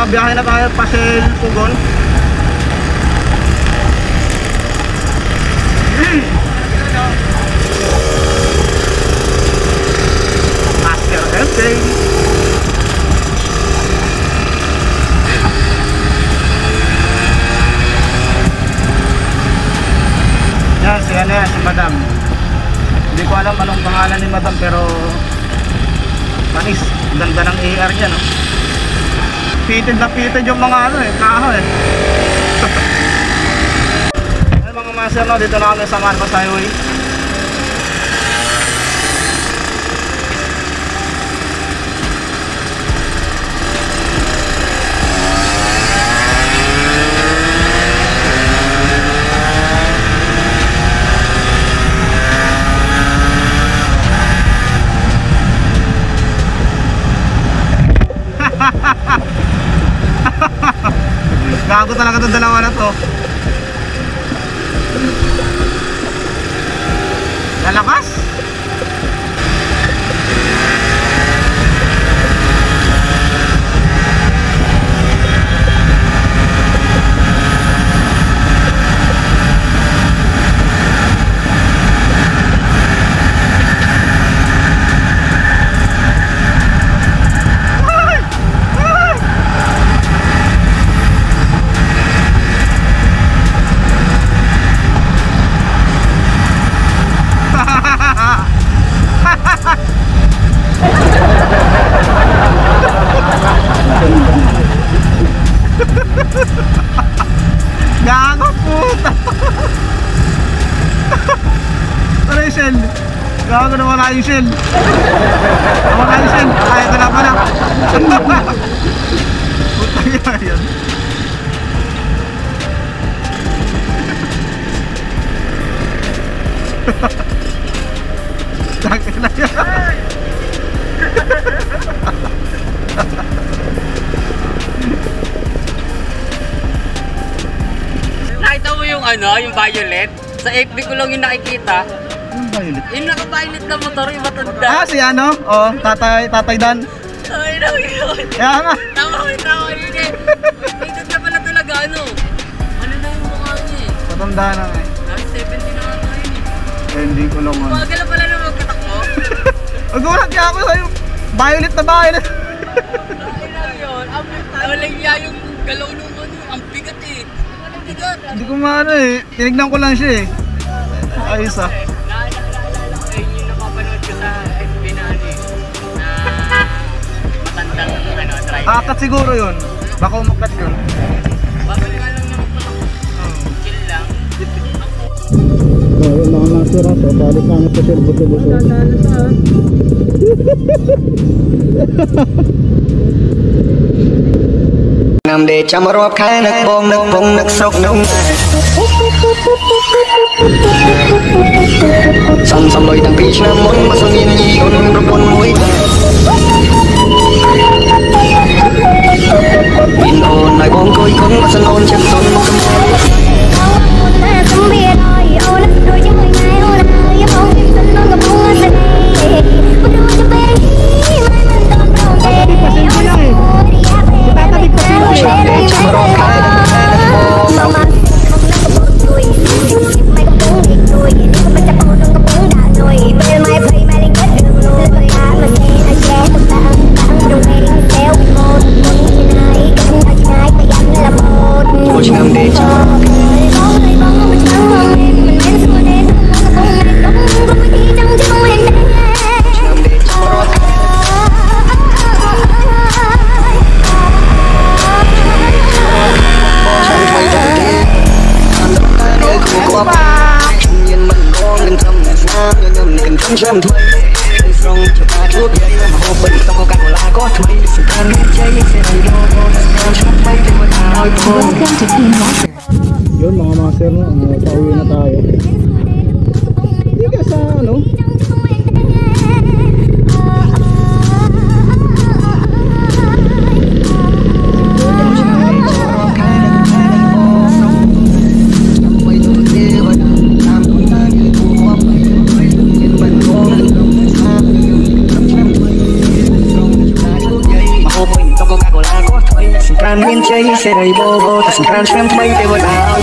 biyahe na tayo pa Shell Pugon. Master LK. Yan, si Madam. Hindi ko alam anong pangalan ni Madam pero panis, ganda ng AR niya, no? Fitted na fitted yung mga ano eh, kaho eh. Ay mga master, no, dito na kami sa Marcos Highway. Gago talaga itong dalawa na to. Lalakas? Gago puta. Ano yung shell? Gago na wala yung shell. Wala yung shell. Ay, ito na pala. Puta yan. Takit na yan. Nakita mo yung ano, yung violet? Sa FB ko lang yung nakikita. Yung violet? Yung naka-violet na motor, yung matanda. Ah, si ano? Oh, tatay Dan. Ay, naku yun. Kaya nga. Tama yun eh. May doon na pala talaga ano. Ano na yung mukha niya eh. Matanda na nga eh. Nasa 70 na nga yun eh. Hindi ko lang ano. Bagal na pala na magkatakbo. Nagulat niya ako sa'yo. Violet na violet. Ay na yun. Walang niya yung galaw nung ano. Ang bigat eh. Ang bigat. Hindi ko maano eh. Tinignan ko lang siya eh. Ayos ah. Naalala ko eh, yung napapanood ko sa FB na ano eh. Na matandang ano, driver. Kakat siguro yun. Baka umakat yun. Babalik nga lang naman po. Chill lang. Oh, yun mga nasira. So, balik namin sa shell buso-buso. Nằm để cho mà rót khai nực bông nực sốc nông Xong lôi thằng beach nam môn mà xong yên nhi ôn rộp bôn mũi Bình ồn lại bông côi khốn mà sân ôn chân tôn một cầm xe Hãy yun mga master, no? Pauwi na tayo. Hindi ka sa ano? tràn miên chơi sẽ đầy bô, tas tràn xem mây tê vỡ đào.